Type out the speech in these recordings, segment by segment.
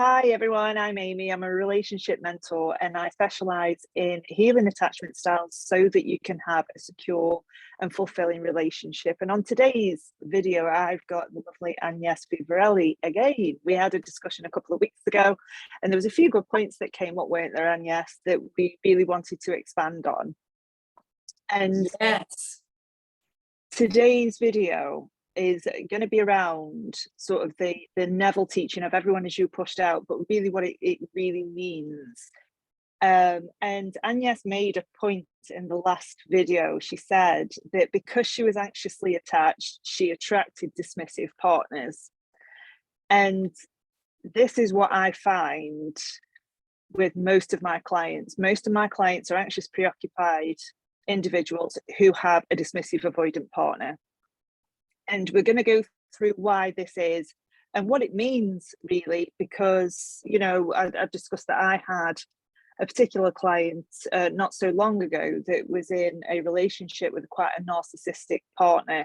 Hi everyone, I'm Amy. I'm a relationship mentor and I specialize in healing attachment styles so that you can have a secure and fulfilling relationship. And on today's video, I've got the lovely Agnes Vivarelli again. We had a discussion a couple of weeks ago and there was a few good points that came up, weren't there, Agnes, that we really wanted to expand on. And yes, today's video is going to be around sort of the Neville teaching of everyone is you pushed out, but really what it really means. And Agnes made a point in the last video. She said that because she was anxiously attached, she attracted dismissive partners. And this is what I find with most of my clients. Most of my clients are anxious, preoccupied individuals who have a dismissive avoidant partner. And we're going to go through why this is and what it means, really, because, you know, I've discussed that I had a particular client not so long ago that was in a relationship with quite a narcissistic partner.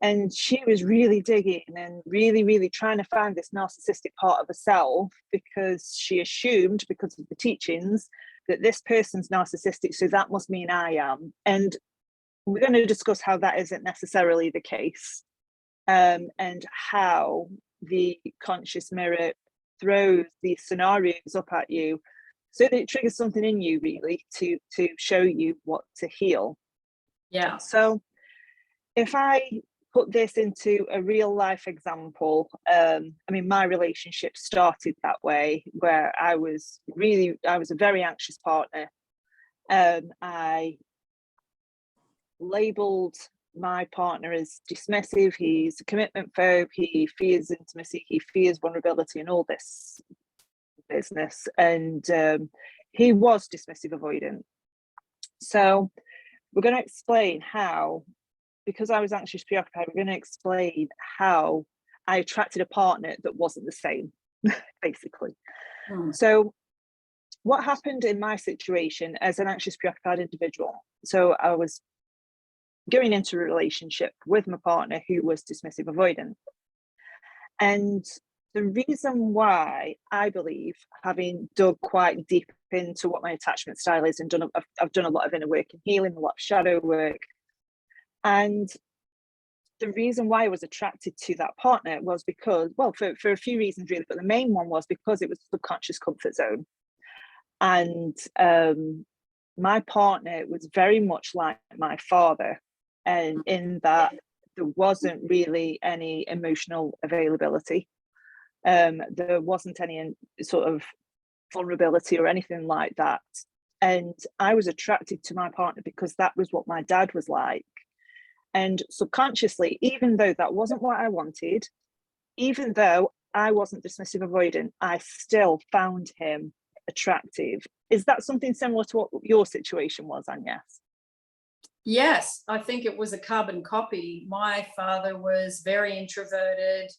And she was really digging and really trying to find this narcissistic part of herself because she assumed, because of the teachings, that this person's narcissistic, so that must mean I am. And we're going to discuss how that isn't necessarily the case, and how the conscious mirror throws these scenarios up at you so that it triggers something in you, really, to show you what to heal. yeah, So if I put this into a real life example, I mean, my relationship started that way, where I was a very anxious partner. I labeled my partner as dismissive. He's a commitment phobe. He fears intimacy. He fears vulnerability and all this business. And he was dismissive avoidant. So we're going to explain how, because I was anxious preoccupied, we're going to explain how I attracted a partner that wasn't the same, basically. So what happened in my situation as an anxious preoccupied individual? So I was going into a relationship with my partner who was dismissive avoidant. And the reason why, I believe, having dug quite deep into what my attachment style is and I've done a lot of inner work and healing, a lot of shadow work, and the reason why I was attracted to that partner was because, well, for a few reasons really, but the main one was because it was a subconscious comfort zone. And my partner was very much like my father, and in that there wasn't really any emotional availability. There wasn't any sort of vulnerability or anything like that. And I was attracted to my partner because that was what my dad was like. And subconsciously, even though that wasn't what I wanted, even though I wasn't dismissive avoidant, I still found him attractive. Is that something similar to what your situation was, Agnes? yes, I think it was a carbon copy. My father was very introverted.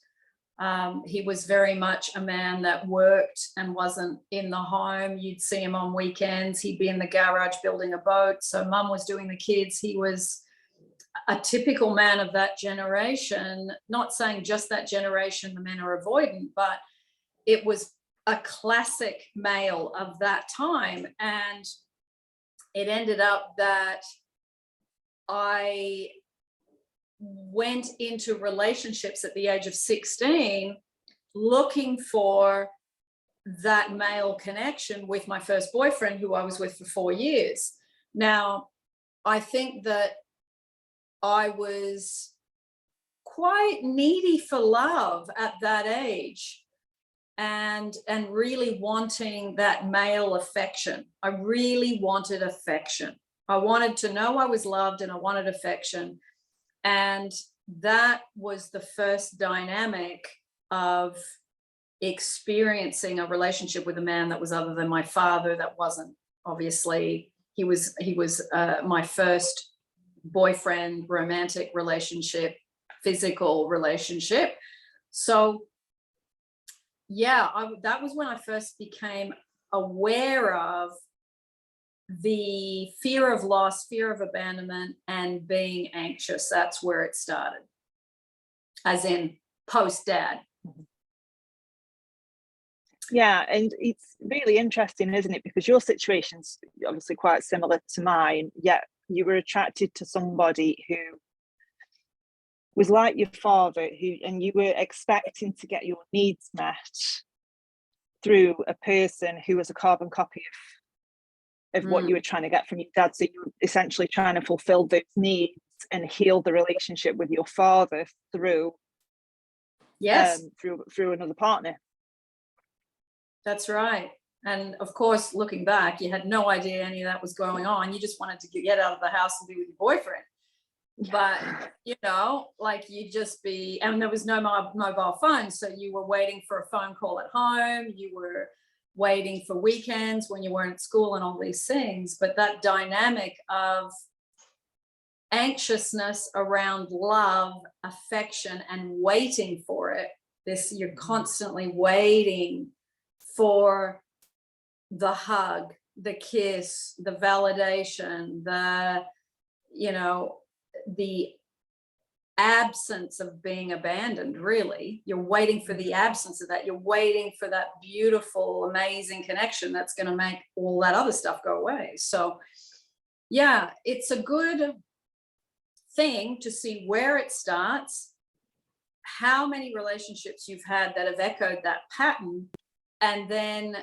He was very much a man that worked and wasn't in the home. You'd see him on weekends. He'd be in the garage building a boat. So mum was doing the kids. He was a typical man of that generation, not saying just that generation, the men are avoidant, but it was a classic male of that time. And it ended up that I went into relationships at the age of 16 looking for that male connection with my first boyfriend, who I was with for 4 years. Now, I think that I was quite needy for love at that age and really wanting that male affection. I really wanted affection. I wanted to know I was loved and I wanted affection. And that was the first dynamic of experiencing a relationship with a man that was other than my father. That wasn't, obviously, he was my first boyfriend, romantic relationship, physical relationship. So yeah, that was when I first became aware of the fear of loss, fear of abandonment, and being anxious. That's where it started, as in post-dad. Yeah, and it's really interesting, isn't it? Because your situation's obviously quite similar to mine, yet you were attracted to somebody who was like your father, and you were expecting to get your needs met through a person who was a carbon copy of what you were trying to get from your dad. So you were essentially trying to fulfill those needs and heal the relationship with your father through through another partner. That's right. And of course, looking back, you had no idea any of that was going on. You just wanted to get out of the house and be with your boyfriend. But, you know, like you'd just be, and there was no mobile phone. So you were waiting for a phone call at home. You were waiting for weekends when you weren't at school and all these things. But that dynamic of anxiousness around love, affection, and waiting for it, you're constantly waiting for the hug, the kiss, the validation, the absence of being abandoned. Really, you're waiting for the absence of that. You're waiting for that beautiful, amazing connection that's going to make all that other stuff go away. So yeah, it's a good thing to see where it starts, how many relationships you've had that have echoed that pattern. And then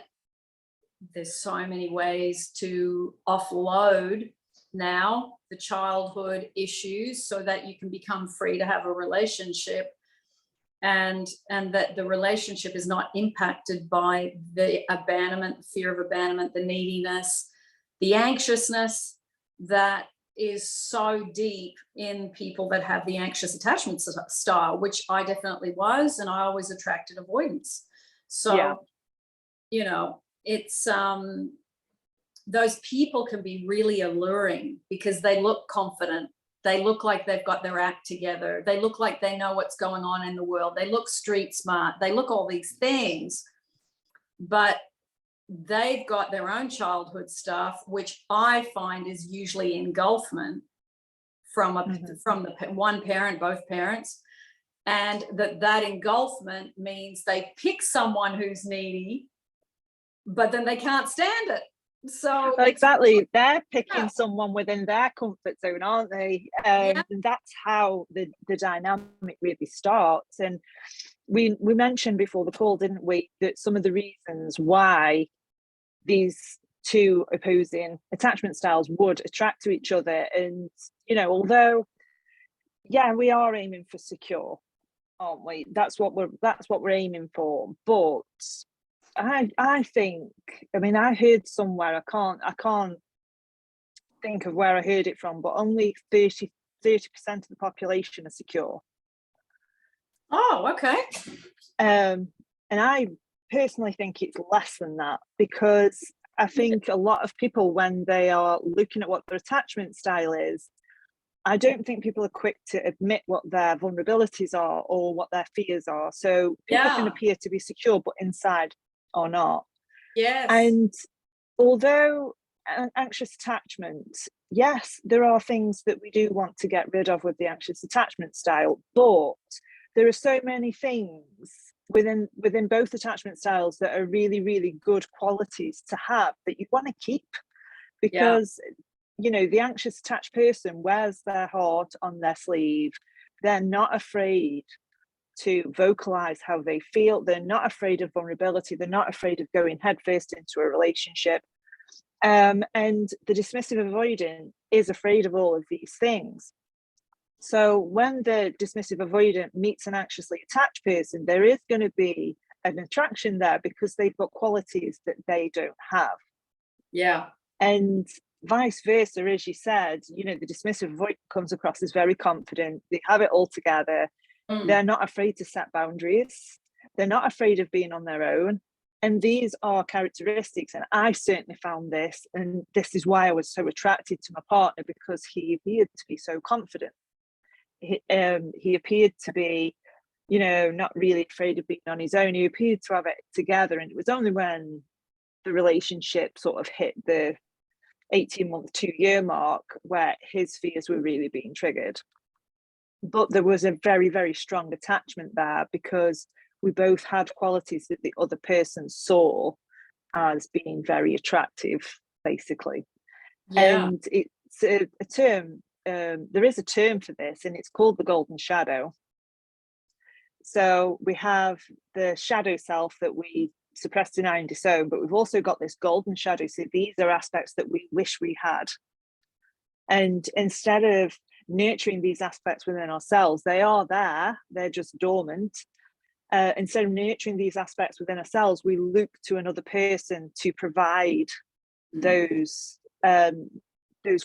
there's so many ways to offload now the childhood issues so that you can become free to have a relationship, and that the relationship is not impacted by the abandonment, the fear of abandonment, the neediness, the anxiousness that is so deep in people that have the anxious attachment style, which I definitely was, and I always attracted avoidance. So you know, it's those people can be really alluring because they look confident. They look like they've got their act together. They look like they know what's going on in the world. They look street smart. They look all these things, but they've got their own childhood stuff, which I find is usually engulfment from the one parent, both parents. And that engulfment means they pick someone who's needy, but then they can't stand it. So exactly, they're picking someone within their comfort zone, aren't they? And that's how the dynamic really starts. And we mentioned before the call, didn't we, that some of the reasons why these two opposing attachment styles would attract to each other. And you know, although we are aiming for secure, aren't we? That's what we're aiming for. But I think, I mean, I heard somewhere, I can't think of where I heard it from, but only 30% of the population are secure. Oh, okay. And I personally think it's less than that, because I think a lot of people, when they are looking at what their attachment style is, I don't think people are quick to admit what their vulnerabilities are or what their fears are. So people can appear to be secure, but inside are not. Yes. And although an anxious attachment, yes, there are things that we do want to get rid of with the anxious attachment style, but there are so many things within both attachment styles that are really, really good qualities to have that you want to keep, because you know, the anxious attached person wears their heart on their sleeve. They're not afraid to vocalize how they feel. They're not afraid of vulnerability. They're not afraid of going headfirst into a relationship. And the dismissive avoidant is afraid of all of these things. So when the dismissive avoidant meets an anxiously attached person, there is going to be an attraction there because they've got qualities that they don't have. Yeah. And vice versa, as you said, you know, the dismissive avoidant comes across as very confident. They have it all together. They're not afraid to set boundaries. They're not afraid of being on their own. And these are characteristics. And I certainly found this, and this is why I was so attracted to my partner, because he appeared to be so confident. He appeared to be, you know, not really afraid of being on his own. He appeared to have it together. And it was only when the relationship sort of hit the 18-month, 2-year mark where his fears were really being triggered. But there was a very, very strong attachment there, because we both had qualities that the other person saw as being very attractive, basically. Yeah. And it's a term, there is a term for this, and it's called the golden shadow. So we have the shadow self that we suppress, deny, and disown, but we've also got this golden shadow. So these are aspects that we wish we had. And instead of nurturing these aspects within ourselves, they are there, they're just dormant. Instead of nurturing these aspects within ourselves, we look to another person to provide those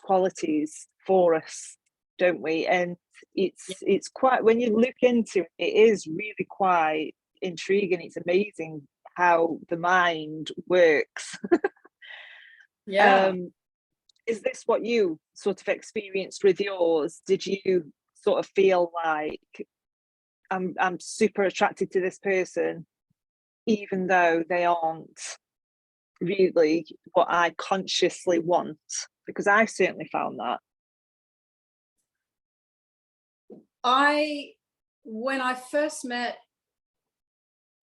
qualities for us, don't we? And it's quite, when you look into it, it is really quite intriguing. It's amazing how the mind works. Yeah. Is this what you sort of experienced with yours? Did you sort of feel like I'm super attracted to this person, even though they aren't really what I consciously want? Because I certainly found that. When I first met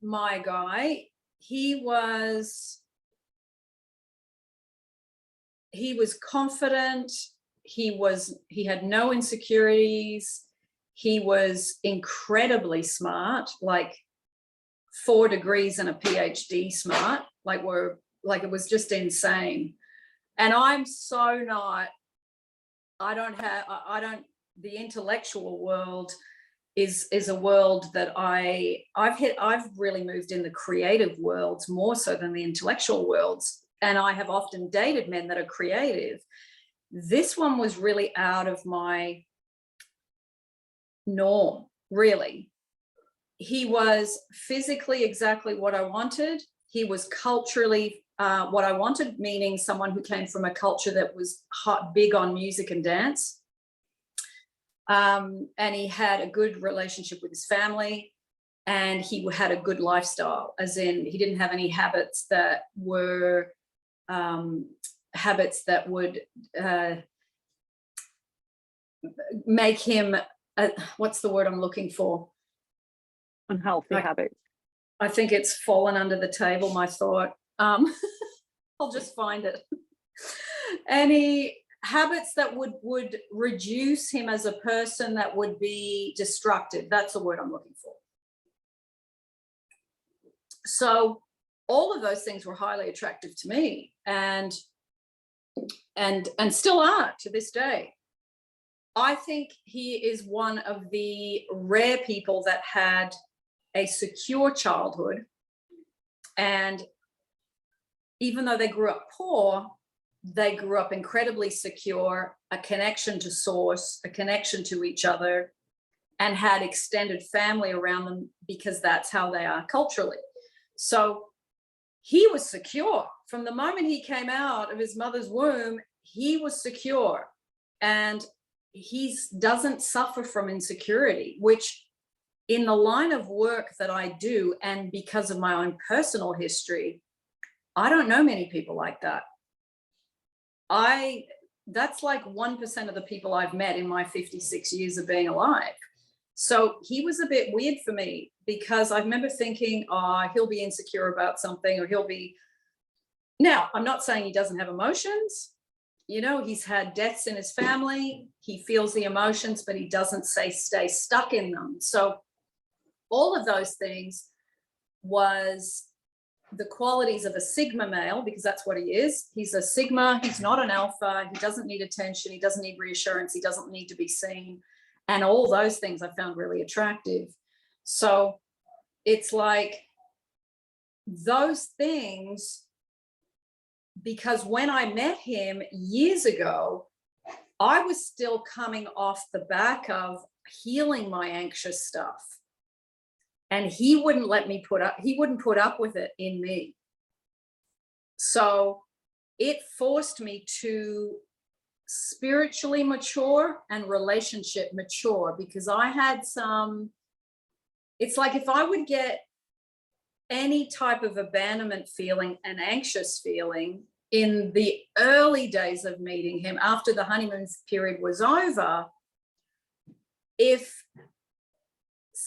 my guy, he was confident, he had no insecurities, he was incredibly smart, like 4 degrees and a PhD smart, like it was just insane. And I'm so not, the intellectual world is a world that I've really moved in the creative worlds more so than the intellectual worlds. And I have often dated men that are creative. This one was really out of my norm, really. He was physically exactly what I wanted. He was culturally what I wanted, meaning someone who came from a culture that was big on music and dance. And he had a good relationship with his family, and he had a good lifestyle, as in he didn't have any habits that would make him, what's the word I'm looking for? Unhealthy habits. I think it's fallen under the table, my thought. I'll just find it. Any habits that would reduce him as a person, that would be destructive. That's the word I'm looking for. So all of those things were highly attractive to me, and still are to this day. I think he is one of the rare people that had a secure childhood, and even though they grew up poor, they grew up incredibly secure, a connection to source, a connection to each other, and had extended family around them, because that's how they are culturally. So he was secure. From the moment he came out of his mother's womb, he was secure, and he doesn't suffer from insecurity, which in the line of work that I do, and because of my own personal history, I don't know many people like that. That's like 1% of the people I've met in my 56 years of being alive. So he was a bit weird for me, because I remember thinking, oh, he'll be insecure about something, or he'll be. Now, I'm not saying he doesn't have emotions. You know, he's had deaths in his family. He feels the emotions, but he doesn't stay stuck in them. So all of those things was the qualities of a Sigma male, because that's what he is. He's a Sigma. He's not an alpha. He doesn't need attention. He doesn't need reassurance. He doesn't need to be seen. And all those things I found really attractive. So it's like those things, because when I met him years ago, I was still coming off the back of healing my anxious stuff. And he wouldn't let me put up with it in me. So it forced me to spiritually mature and relationship mature, because I had it's like if I would get any type of abandonment feeling and anxious feeling in the early days of meeting him, after the honeymoon period was over, if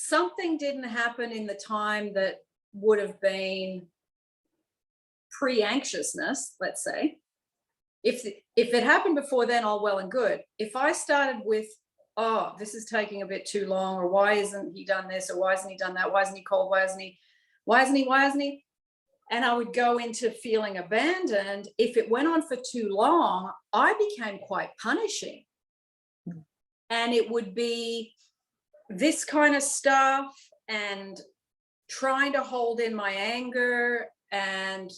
something didn't happen in the time that would have been pre-anxiousness, let's say. If it happened before then, all well and good. If I started with, oh, this is taking a bit too long, or why isn't he done this, or why hasn't he done that, why isn't he called, why hasn't he, and I would go into feeling abandoned. If it went on for too long, I became quite punishing. And it would be this kind of stuff, and trying to hold in my anger, and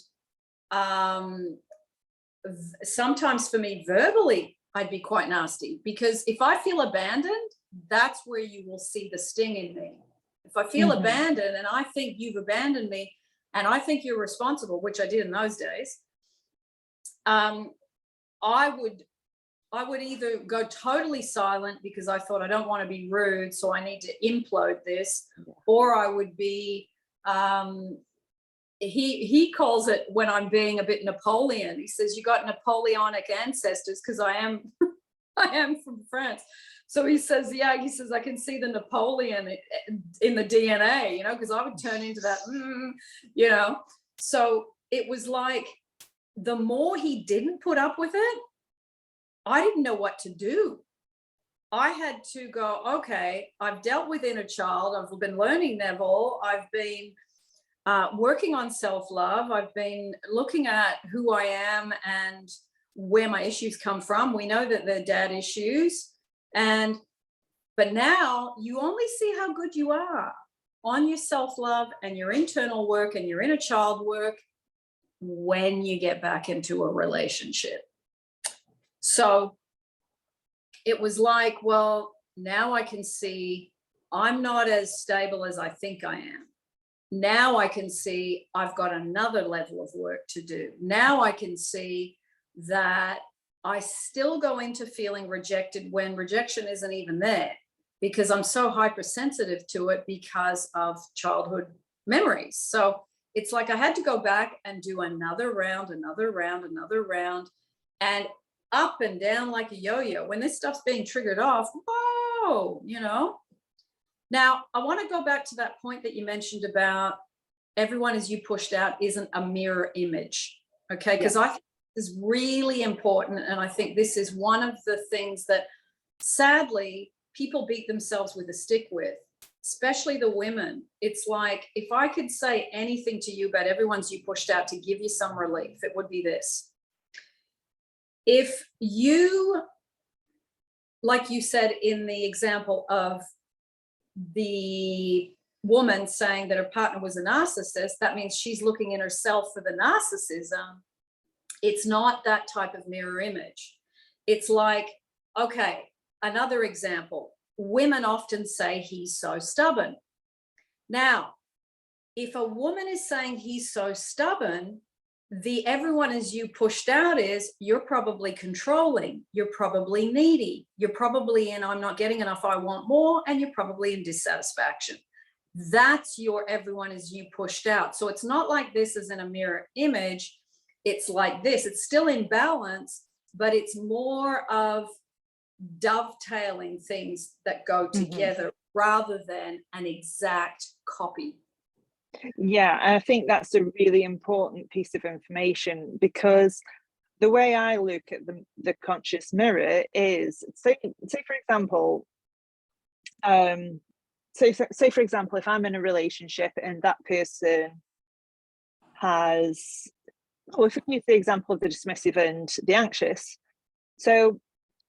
sometimes for me verbally I'd be quite nasty, because if I feel abandoned, that's where you will see the sting in me. If I feel abandoned and I think you've abandoned me and I think you're responsible, which I did in those days, I would either go totally silent because I thought I don't want to be rude, so I need to implode this, or I would be he calls it, when I'm being a bit Napoleon, he says, you got Napoleonic ancestors, because I am from France. So he says, yeah, he says, I can see the Napoleon in the DNA, because I would turn into that, So it was like, the more he didn't put up with it, I didn't know what to do. I had to go, okay, I've dealt with inner child. I've been learning Neville. I've been working on self-love. I've been looking at who I am and where my issues come from. We know that they're dad issues. But now you only see how good you are on your self-love and your internal work and your inner child work when you get back into a relationship. So it was like, well, now I can see I'm not as stable as I think I am. Now I can see I've got another level of work to do. Now I can see that I still go into feeling rejected when rejection isn't even there, because I'm so hypersensitive to it because of childhood memories. So it's like I had to go back and do another round, and up and down like a yo-yo. When this stuff's being triggered off, whoa, Now, I want to go back to that point that you mentioned about everyone as you pushed out isn't a mirror image, okay? Because I think this is really important, and I think this is one of the things that, sadly, people beat themselves with a stick with, especially the women. It's like, if I could say anything to you about everyone's you pushed out to give you some relief, it would be this. If you, like you said in the example of the woman saying that her partner was a narcissist, that means she's looking in herself for the narcissism. It's not that type of mirror image. It's like, okay, another example. Women often say he's so stubborn. Now, if a woman is saying he's so stubborn, the everyone as you pushed out is, you're probably controlling, you're probably needy, you're probably in I'm not getting enough, I want more, and you're probably in dissatisfaction. That's your everyone as you pushed out. So it's not like this is in a mirror image. It's like this. It's still in balance, but it's more of dovetailing things that go together rather than an exact copy. Yeah, I think that's a really important piece of information, because the way I look at the conscious mirror is, say for example, say for example, if I'm in a relationship and that person has, if we use the example of the dismissive and the anxious. So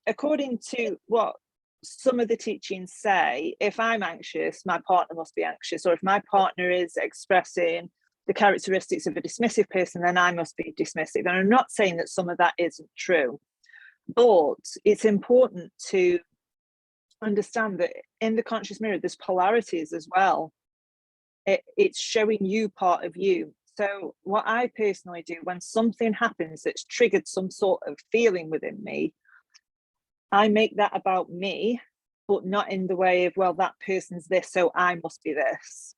according to what some of the teachings say, if I'm anxious, my partner must be anxious, or if my partner is expressing the characteristics of a dismissive person, then I must be dismissive. And I'm not saying that some of that isn't true, but it's important to understand that in the conscious mirror, there's polarities as well. It's showing you part of you. So what I personally do when something happens that's triggered some sort of feeling within me, I make that about me, but not in the way of, well, that person's this, so I must be this.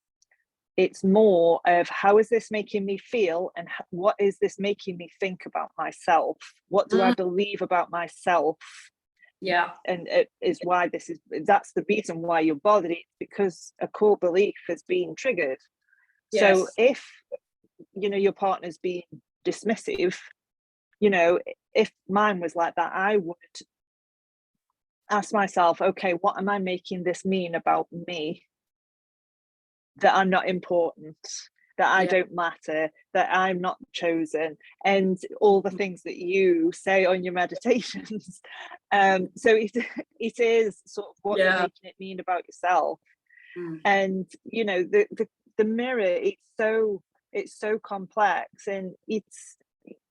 It's more of, how is this making me feel, and what is this making me think about myself? What do I believe about myself? Yeah. And it is why that's the reason why you're bothered. It's because a core belief has been triggered. So Yes. if, your partner's being dismissive, if mine was like that, I would ask myself, okay, what am I making this mean about me? That I'm not important, that I don't matter, that I'm not chosen, and all the things that you say on your meditations. So it is sort of what you're making it mean about yourself. And the mirror, it's so complex, and it's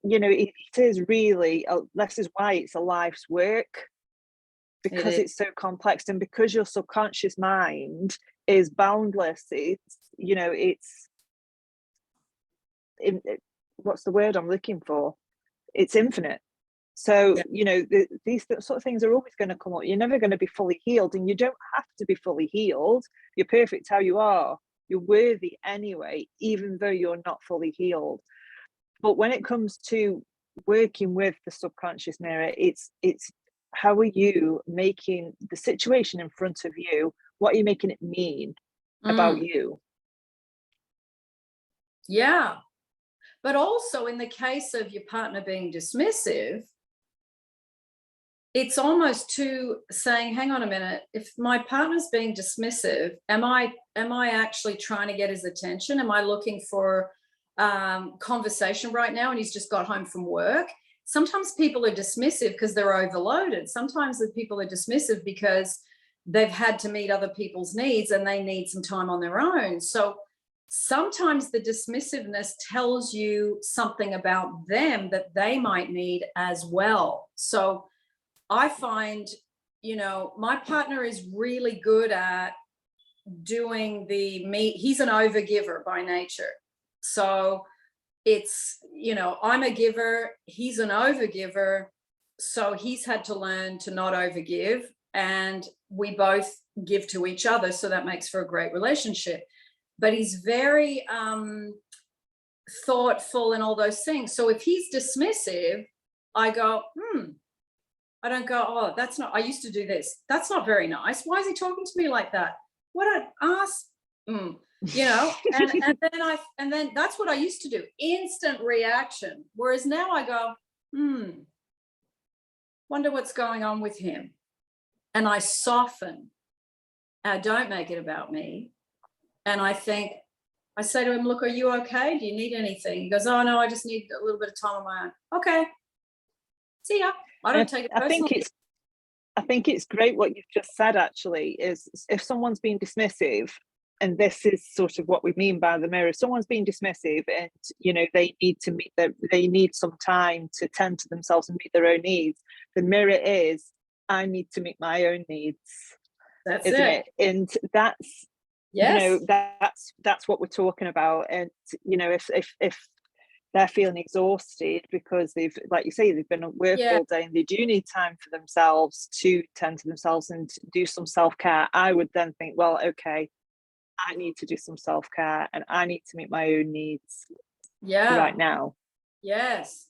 it is really this is why it's a life's work, because it's so complex, and because your subconscious mind is boundless. What's the word I'm looking for? It's infinite. So these sort of things are always going to come up. You're never going to be fully healed, and you don't have to be fully healed. You're perfect how you are. You're worthy anyway, even though you're not fully healed. But when it comes to working with the subconscious mirror, it's how are you making the situation in front of you, what are you making it mean about you? Yeah. But also in the case of your partner being dismissive, it's almost to saying, hang on a minute, if my partner's being dismissive, am I actually trying to get his attention? Am I looking for conversation right now and he's just got home from work? Sometimes people are dismissive because they're overloaded. Sometimes the people are dismissive because they've had to meet other people's needs and they need some time on their own. So sometimes the dismissiveness tells you something about them that they might need as well. So I find, my partner is really good at doing he's an overgiver by nature. So it's, I'm a giver, he's an overgiver. So he's had to learn to not overgive, and we both give to each other. So that makes for a great relationship. But he's very thoughtful and all those things. So if he's dismissive, I go, I don't go, oh, that's not, I used to do this. That's not very nice. Why is he talking to me like that? What an ass, and then that's what I used to do. Instant reaction. Whereas now I go, wonder what's going on with him. And I soften. I don't make it about me. And I say to him, look, are you okay? Do you need anything? He goes, oh no, I just need a little bit of time on my own. Okay. See ya. I don't take it personally. I think it's great what you've just said, actually, is if someone's being dismissive, and this is sort of what we mean by the mirror, if someone's being dismissive and they need some time to tend to themselves and meet their own needs, the mirror is, I need to meet my own needs. That's isn't it? And that's that's what we're talking about. And if they're feeling exhausted because they've, like you say, they've been at work all day and they do need time for themselves to tend to themselves and do some self-care, I would then think, well, okay, I need to do some self-care and I need to meet my own needs right now. Yes.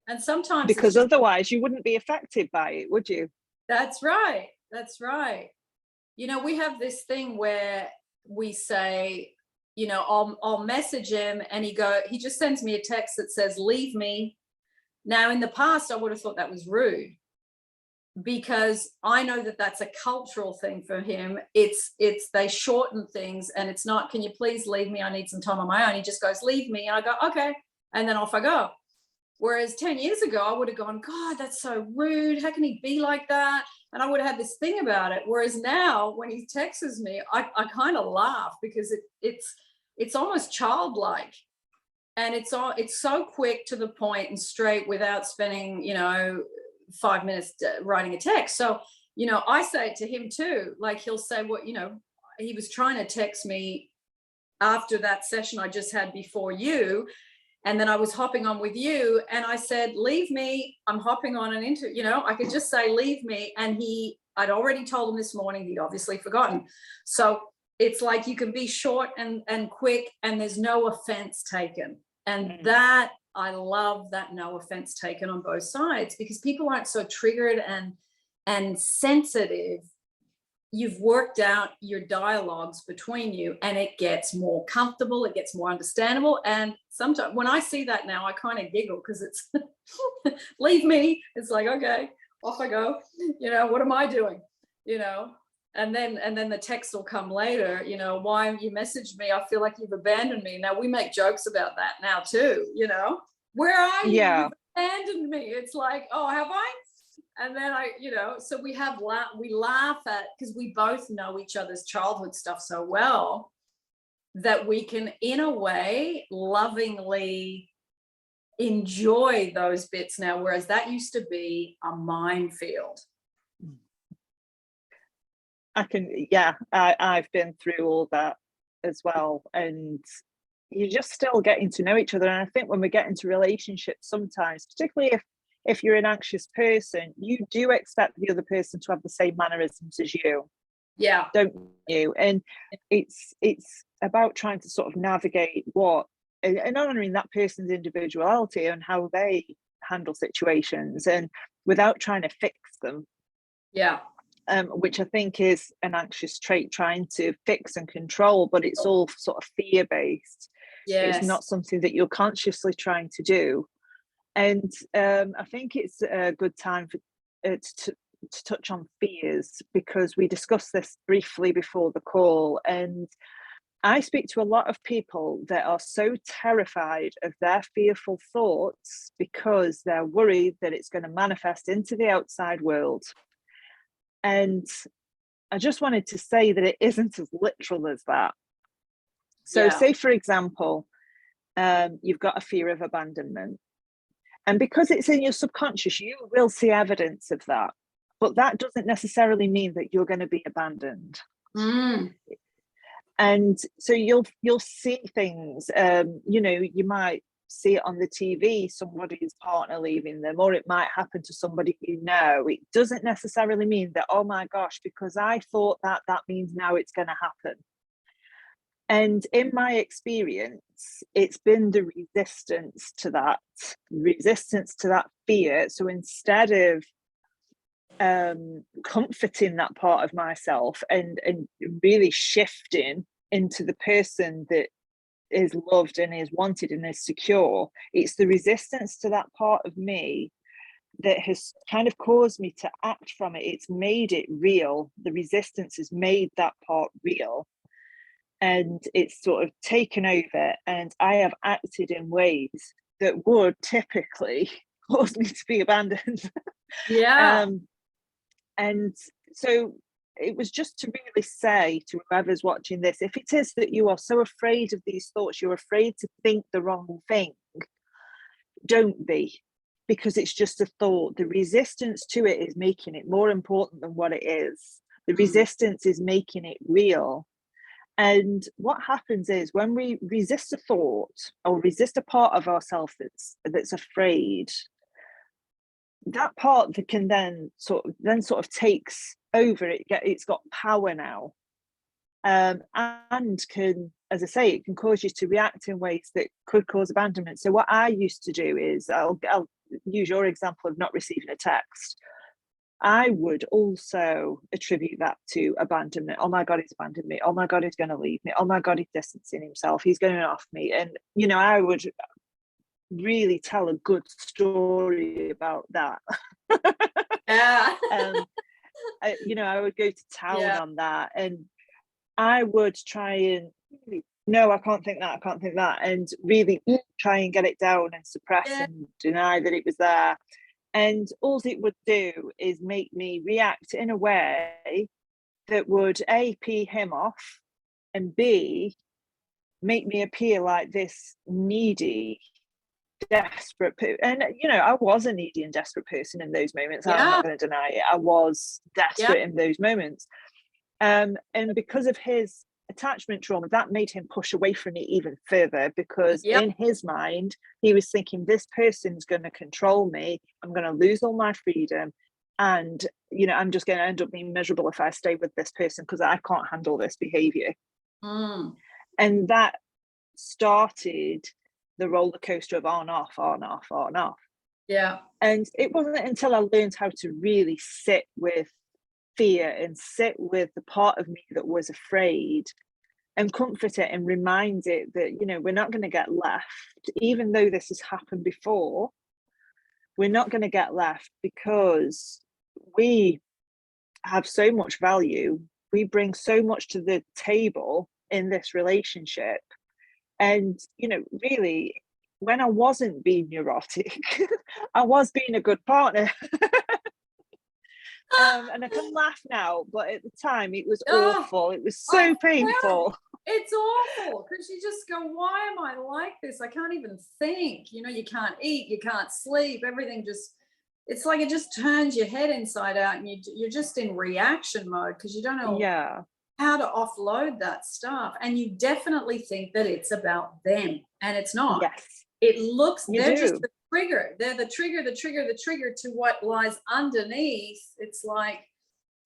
And sometimes because otherwise you wouldn't be affected by it, would you? That's right. That's right. We have this thing where we say, I'll message him and he just sends me a text that says, leave me. Now, in the past, I would have thought that was rude, because I know that that's a cultural thing for him. It's they shorten things, and it's not, can you please leave me? I need some time on my own. He just goes, leave me. And I go, okay. And then off I go. Whereas 10 years ago, I would have gone, God, that's so rude. How can he be like that? And I would have had this thing about it. Whereas now, when he texts me, I kind of laugh, because it's almost childlike, and it's so quick, to the point, and straight, without spending 5 minutes writing a text. So I say it to him too. Like, he'll say, what he was trying to text me after that session I just had before you. And then I was hopping on with you, and I said, leave me. I'm hopping on an interview. I could just say, leave me. And I'd already told him this morning. He'd obviously forgotten. So it's like, you can be short and quick, and there's no offense taken. And that, I love that, no offense taken on both sides, because people aren't so triggered and and sensitive, you've worked out your dialogues between you, and it gets more comfortable, it gets more understandable. And sometimes when I see that now, I kind of giggle, because it's leave me. It's like, okay, off I go. What am I doing? And then the text will come later, why you messaged me? I feel like you've abandoned me. Now we make jokes about that now too, where are you? Yeah. You've abandoned me. It's like, oh, have I? And then so we laugh at, because we both know each other's childhood stuff so well, that we can, in a way, lovingly enjoy those bits now, whereas that used to be a minefield. I've been through all that as well, and you're just still getting to know each other. And I think when we get into relationships, sometimes, particularly if you're an anxious person, you do expect the other person to have the same mannerisms as you. Yeah. Don't you? And it's about trying to sort of navigate and honoring that person's individuality and how they handle situations, and without trying to fix them. Yeah. Which I think is an anxious trait, trying to fix and control, but it's all sort of fear-based. Yes. It's not something that you're consciously trying to do. And I think it's a good time to touch on fears, because we discussed this briefly before the call. And I speak to a lot of people that are so terrified of their fearful thoughts because they're worried that it's going to manifest into the outside world. And I just wanted to say that it isn't as literal as that. So say, for example, you've got a fear of abandonment. And because it's in your subconscious, you will see evidence of that. But that doesn't necessarily mean that you're going to be abandoned. And so you'll see things, you might see it on the TV, somebody's partner leaving them, or it might happen to somebody you know. It doesn't necessarily mean that, oh my gosh, because I thought that means now it's going to happen. And in my experience, it's been the resistance to that fear. So instead of comforting that part of myself and really shifting into the person that is loved and is wanted and is secure, it's the resistance to that part of me that has kind of caused me to act from it. It's made it real. The resistance has made that part real. And it's sort of taken over, and I have acted in ways that would typically cause me to be abandoned. Yeah. And so it was just to really say to whoever's watching this, if it is that you are so afraid of these thoughts, you're afraid to think the wrong thing, don't be, because it's just a thought. The resistance to it is making it more important than what it is. The resistance is making it real. And what happens is, when we resist a thought or resist a part of ourselves that's afraid, that part that can then sort of takes over. It's got power now, and can, as I say, it can cause you to react in ways that could cause abandonment. So what I used to do is, I'll use your example of not receiving a text. I would also attribute that to abandonment. Oh my God, he's abandoned me. Oh my God, he's going to leave me. Oh my God, he's distancing himself. He's going off me. And, I would really tell a good story about that. Yeah. I would go to town on that, and I would try and, no, I can't think that, and really try and get it down and suppress and deny that it was there. And all it would do is make me react in a way that would A, pee him off, and B, make me appear like this needy, desperate and I was a needy and desperate person in those moments. I'm not going to deny it. I was desperate in those moments, and because of his attachment trauma, that made him push away from me even further, because in his mind he was thinking, this person's going to control me, I'm going to lose all my freedom, and I'm just going to end up being miserable if I stay with this person because I can't handle this behavior. And that started the roller coaster of on off. Yeah. And it wasn't until I learned how to really sit with fear and sit with the part of me that was afraid and comfort it and remind it that, you know, we're not going to get left, even though this has happened before. We're not going to get left because we have so much value. We bring so much to the table in this relationship. And, you know, really, when I wasn't being neurotic, I was being a good partner. And I can laugh now, but at the time it was Oh, awful. It was I so painful. it's awful because you just go, why am I like this? I can't even think. You know, you can't eat, you can't sleep, everything just, it's like it just turns your head inside out, and you're just in reaction mode because you don't know Yeah. how to offload that stuff. And you definitely think that it's about them, and it's not. Yes. It looks, You they're just do. the trigger. They're the trigger to what lies underneath. It's like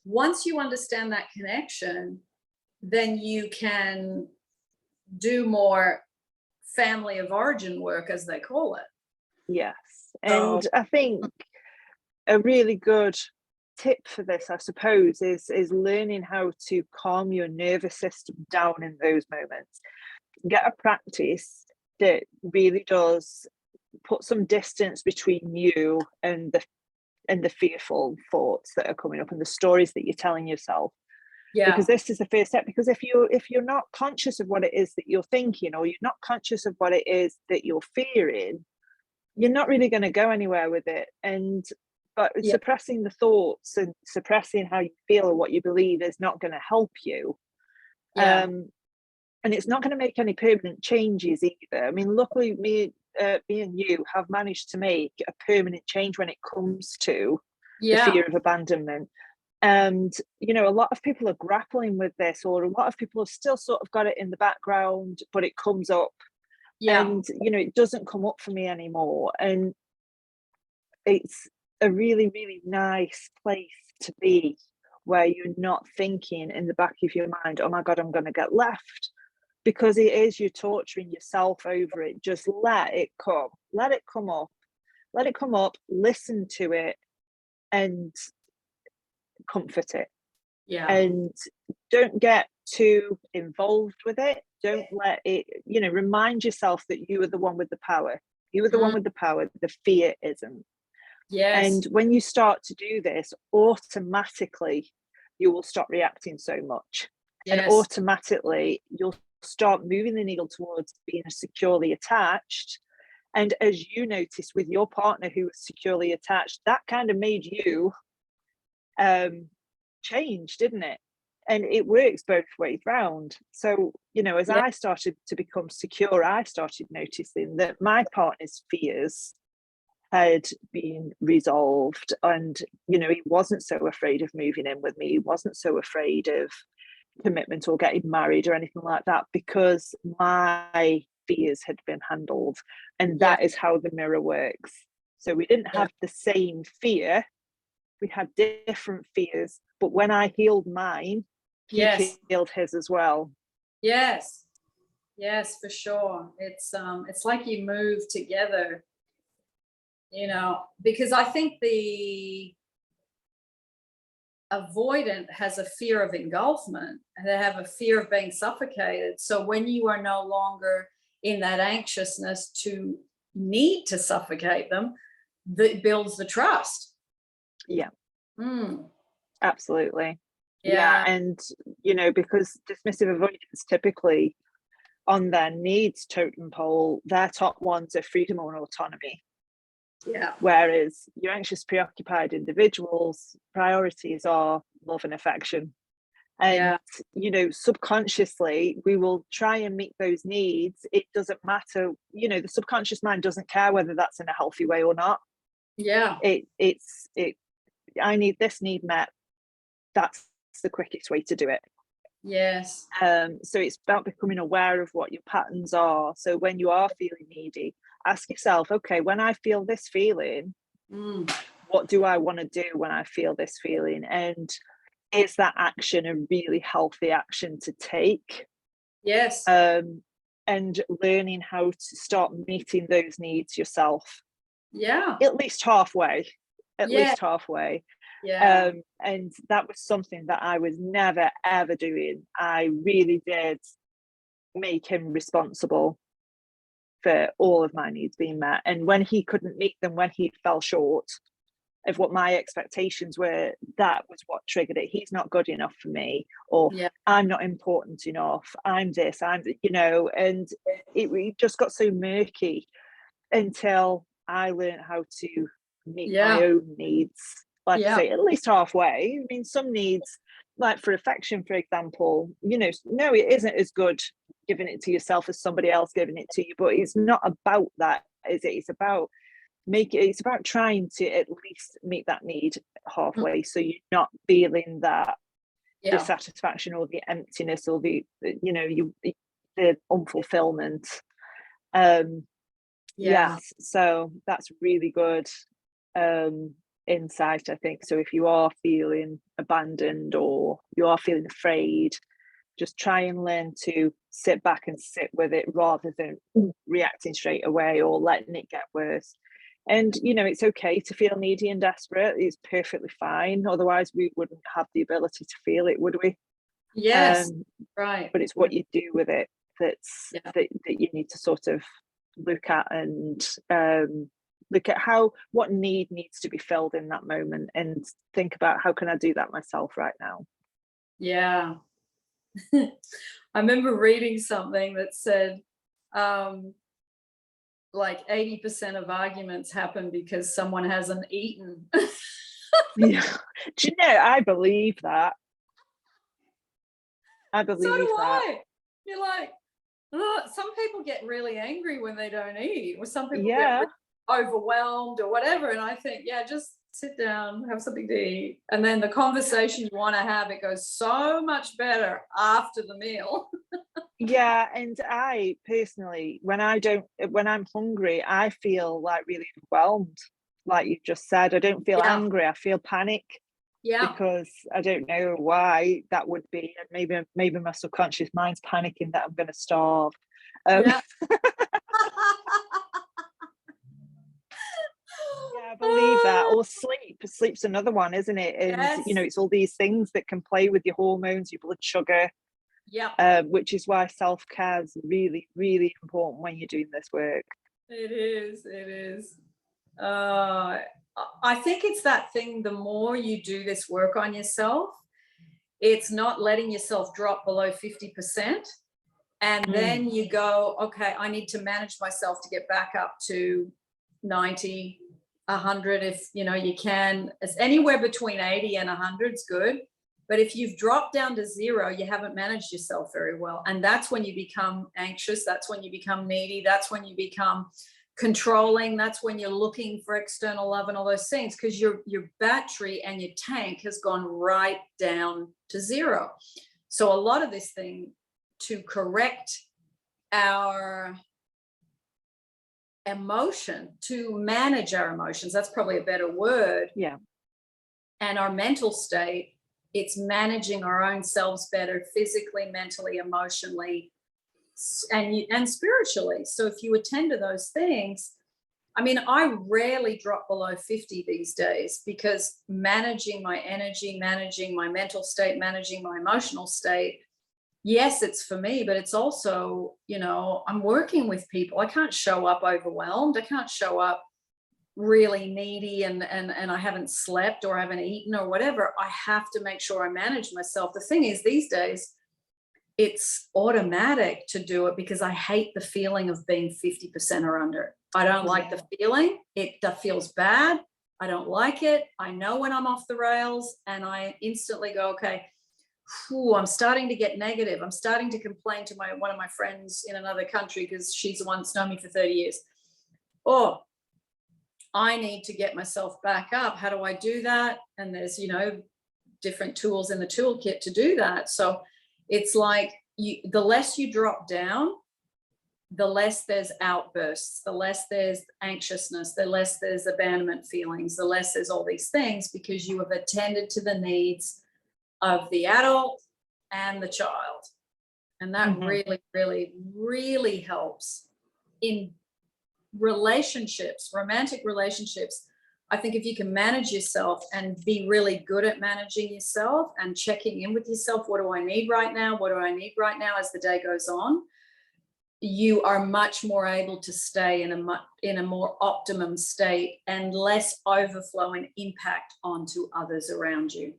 once you understand that connection, then you can do more family of origin work, as they call it. Yes. So, And I think a really good tip for this, I suppose, is learning how to calm your nervous system down in those moments. Get a practice that really does put some distance between you and the fearful thoughts that are coming up and the stories that you're telling yourself. yeah, Because this is the first step. Because if you're not conscious of what it is that you're thinking, or you're not conscious of what it is that you're fearing, you're not really going to go anywhere with it. But yeah, suppressing the thoughts and suppressing how you feel or what you believe is not going to help you. yeah, And it's not going to make any permanent changes either. I mean, luckily, me and you have managed to make a permanent change when it comes to the yeah, fear of abandonment. And, you know, a lot of people are grappling with this, or a lot of people have still sort of got it in the background, but it comes up. yeah, And, you know, it doesn't come up for me anymore. And it's a really, really nice place to be, where you're not thinking in the back of your mind, oh my God, I'm going to get left. Because it is, you're torturing yourself over it. Just let it come. Let it come up. Let it come up. Listen to it and comfort it. yeah, And don't get too involved with it. Don't let it, you know, remind yourself that you are the one with the power. You are the one mm, with the power. The fear isn't. yes, And when you start to do this, automatically you will stop reacting so much. And yes, automatically you'll start moving the needle towards being securely attached. And as you noticed with your partner who was securely attached, that kind of made you change, didn't it? And it works both ways round. So, you know, as yeah, I started to become secure, I started noticing that my partner's fears had been resolved. And, you know, he wasn't so afraid of moving in with me. He wasn't so afraid of commitment or getting married or anything like that, because my fears had been handled. And yeah, that is how the mirror works. So we didn't yeah, have the same fear, we had different fears, but when I healed mine, he yes, healed his as well. yes, yes, for sure. It's like you move together, you know, because I think the avoidant has a fear of engulfment, and they have a fear of being suffocated. So when you are no longer in that anxiousness to need to suffocate them, that builds the trust. Yeah, Mm, absolutely. Yeah, yeah, and you know, because dismissive avoidance typically on their needs totem pole, their top ones are freedom and autonomy. yeah, Whereas your anxious, preoccupied individuals' priorities are love and affection. And, yeah, you know, subconsciously, we will try and meet those needs. It doesn't matter, you know, the subconscious mind doesn't care whether that's in a healthy way or not. yeah, It, I need this need met. That's the quickest way to do it. yes, So it's about becoming aware of what your patterns are. So when you are feeling needy, ask yourself, okay, when I feel this feeling, mm, what do I want to do when I feel this feeling? And is that action a really healthy action to take? yes, And learning how to start meeting those needs yourself. Yeah. at least halfway, Yeah. Yeah. And that was something that I was never ever doing. I really did make him responsible for all of my needs being met, and when he couldn't meet them, when he fell short of what my expectations were, that was what triggered it. He's not good enough for me, or Yeah. I'm not important enough, I'm this, I'm, and it just got so murky until I learned how to meet my own needs, like I say, at least halfway. I mean, some needs, like for affection, for example, no, it isn't as good giving it to yourself as somebody else giving it to you, but it's not about that, is it? It's about trying to at least meet that need halfway, so you're not feeling that dissatisfaction or the emptiness or the unfulfillment. Yes, so that's really good insight, I think. So if you are feeling abandoned or you are feeling afraid, just try and learn to sit back and sit with it rather than reacting straight away or letting it get worse. And it's okay to feel needy and desperate. It's perfectly fine. Otherwise we wouldn't have the ability to feel it, would we? Yes. Right. But it's what you do with it that you need to sort of look at, and look at what need needs to be filled in that moment, and think about, how can I do that myself right now? Yeah. I remember reading something that said like 80% of arguments happen because someone hasn't eaten. Yeah. Do you know, I believe that. I believe so do that. I. You're like, some people get really angry when they don't eat, or some people get really overwhelmed or whatever. And I think, just sit down, have something to eat. And then the conversation you want to have, it goes so much better after the meal. Yeah, and I personally, when I'm hungry, I feel like really overwhelmed. Like you just said, I don't feel angry, I feel panic. Because I don't know why that would be, and maybe my subconscious mind's panicking that I'm going to starve. Yeah, I believe that. Or sleep's another one, isn't it? And it's all these things that can play with your hormones, your blood sugar, which is why self-care is really, really important when you're doing this work. It is. I think it's that thing, the more you do this work on yourself, it's not letting yourself drop below 50%. And then you go, okay, I need to manage myself to get back up to 90, 100. If you can, it's anywhere between 80 and 100 is good. But if you've dropped down to 0, you haven't managed yourself very well. And that's when you become anxious. That's when you become needy. That's when you become controlling. That's when you're looking for external love and all those things, because your battery and your tank has gone right down to 0. So a lot of this thing, to correct our emotion, to manage our emotions, that's probably a better word. And our mental state, it's managing our own selves better, physically, mentally, emotionally, and spiritually. So if you attend to those things, I mean, I rarely drop below 50 these days, because managing my energy, managing my mental state, managing my emotional state, yes, it's for me, but it's also, I'm working with people. I can't show up overwhelmed. I can't show up really needy and I haven't slept or I haven't eaten or whatever. I have to make sure I manage myself. The thing is, these days, it's automatic to do it, because I hate the feeling of being 50% or under. I don't like the feeling. It feels bad. I don't like it. I know when I'm off the rails, and I instantly go, okay, I'm starting to get negative. I'm starting to complain to one of my friends in another country, because she's the one that's known me for 30 years. Oh, I need to get myself back up. How do I do that? And there's, different tools in the toolkit to do that. So it's like, the less you drop down, the less there's outbursts, the less there's anxiousness, the less there's abandonment feelings, the less there's all these things, because you have attended to the needs of the adult and the child. And that really, really, really helps in relationships, romantic relationships, I think if you can manage yourself and be really good at managing yourself and checking in with yourself, what do I need right now? What do I need right now as the day goes on? You are much more able to stay in a more optimum state and less overflow and impact onto others around you.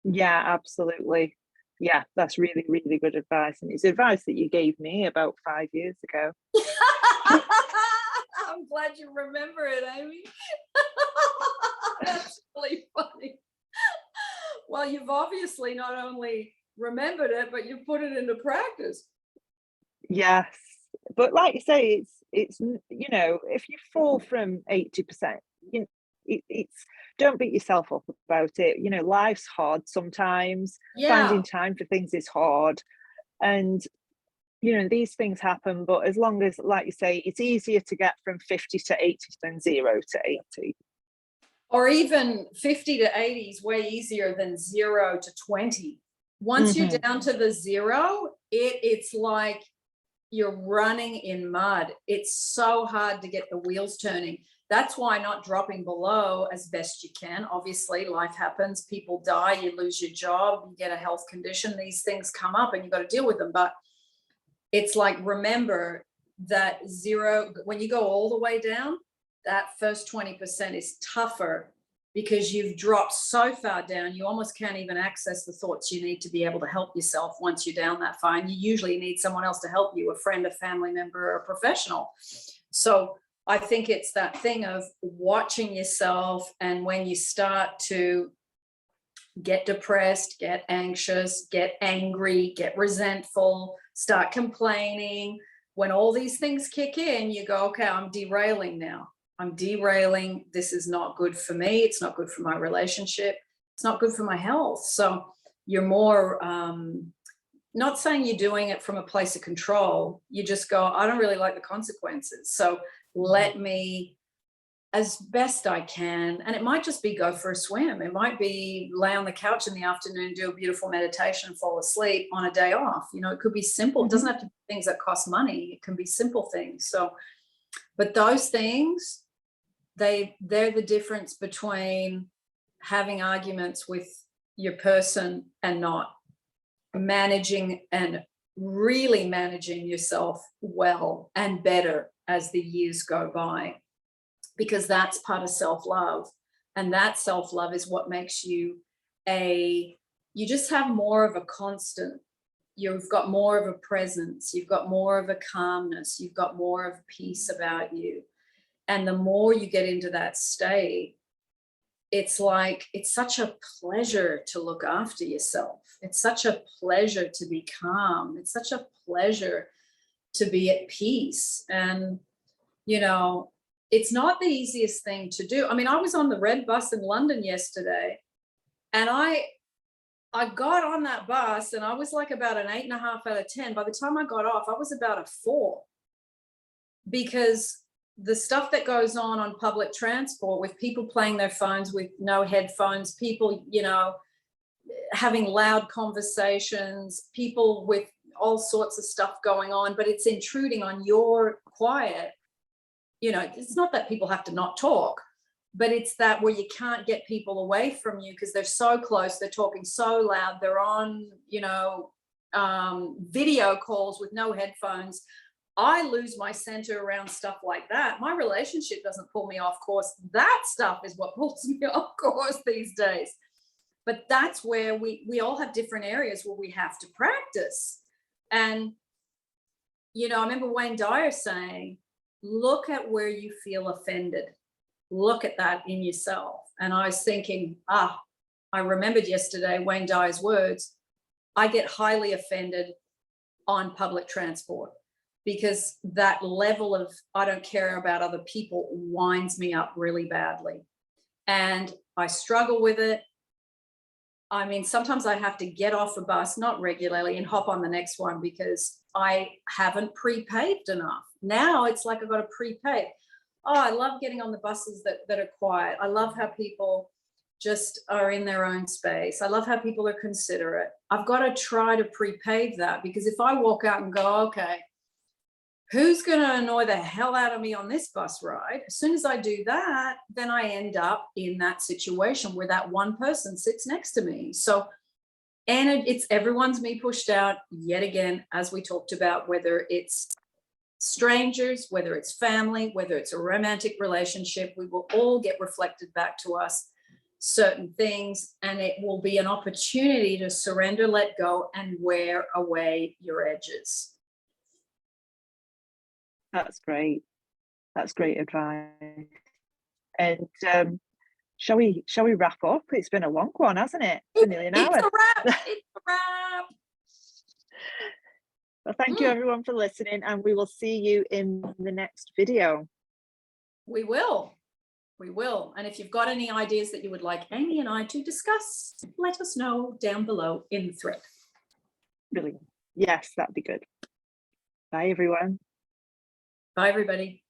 Yeah, absolutely. Yeah, that's really, really good advice. And it's advice that you gave me about 5 years ago. I'm glad you remember it, Amy. That's really funny. Well, you've obviously not only remembered it, but you put it into practice. Yes. But like you say, it's you know, if you fall from 80%, you know, it's don't beat yourself up about it. You know, life's hard sometimes. Yeah. Finding time for things is hard. And you know, these things happen, but as long as, like you say, it's easier to get from 50 to 80 than 0 to 80. Or even 50 to 80 is way easier than 0 to 20. Once you're down to the 0, it's like you're running in mud. It's so hard to get the wheels turning. That's why not dropping below as best you can. Obviously, life happens, people die, you lose your job, you get a health condition, these things come up and you've got to deal with them. But it's like, remember that 0, when you go all the way down, that first 20% is tougher because you've dropped so far down, you almost can't even access the thoughts you need to be able to help yourself once you're down that far. And you usually need someone else to help you, a friend, a family member, or a professional. So I think it's that thing of watching yourself. And when you start to get depressed, get anxious, get angry, get resentful, start complaining, when all these things kick in, you go, okay, I'm derailing now. I'm derailing. This is not good for me. It's not good for my relationship. It's not good for my health. So you're more, not saying you're doing it from a place of control. You just go, I don't really like the consequences. So let me, as best I can, and it might just be go for a swim. It might be lay on the couch in the afternoon, do a beautiful meditation, fall asleep on a day off. You know, it could be simple. It doesn't have to be things that cost money. It can be simple things. So, but those things, they're the difference between having arguments with your person and not. Managing and really managing yourself well and better as the years go by, because that's part of self-love. And that self-love is what makes you you just have more of a constant. You've got more of a presence. You've got more of a calmness. You've got more of peace about you. And the more you get into that state, it's like, it's such a pleasure to look after yourself. It's such a pleasure to be calm. It's such a pleasure to be at peace. And, you know, it's not the easiest thing to do. I mean, I was on the red bus in London yesterday, and I got on that bus and I was like about an 8.5 out of 10. By the time I got off, I was about a 4, because the stuff that goes on public transport, with people playing their phones with no headphones, people, you know, having loud conversations, people with all sorts of stuff going on, but it's intruding on your quiet. You know, it's not that people have to not talk, but it's that where you can't get people away from you because they're so close, they're talking so loud, they're on, you know, video calls with no headphones. I lose my center around stuff like that. My relationship doesn't pull me off course. That stuff is what pulls me off course these days. But that's where we all have different areas where we have to practice. And, you know, I remember Wayne Dyer saying, look at where you feel offended. Look at that in yourself. And I was thinking, I remembered yesterday Wayne Dyer's words. I get highly offended on public transport, because that level of I don't care about other people winds me up really badly. And I struggle with it. I mean, sometimes I have to get off a bus, not regularly, and hop on the next one because I haven't pre-paved enough. Now it's like I've got to pre-pave. Oh, I love getting on the buses that are quiet. I love how people just are in their own space. I love how people are considerate. I've got to try to pre-pave that, because if I walk out and go, okay, who's going to annoy the hell out of me on this bus ride? As soon as I do that, then I end up in that situation where that one person sits next to me. So, and it's everyone's me pushed out yet again, as we talked about, whether it's strangers, whether it's family, whether it's a romantic relationship, we will all get reflected back to us certain things, and it will be an opportunity to surrender, let go, and wear away your edges. That's great. That's great advice. And shall we wrap up? It's been a long one, hasn't it? Nearly an hour. It's a wrap. It's a wrap. Well, thank you everyone for listening, and we will see you in the next video. We will. And if you've got any ideas that you would like Amy and I to discuss, let us know down below in the thread. Brilliant. Yes, that'd be good. Bye, everyone. Bye, everybody.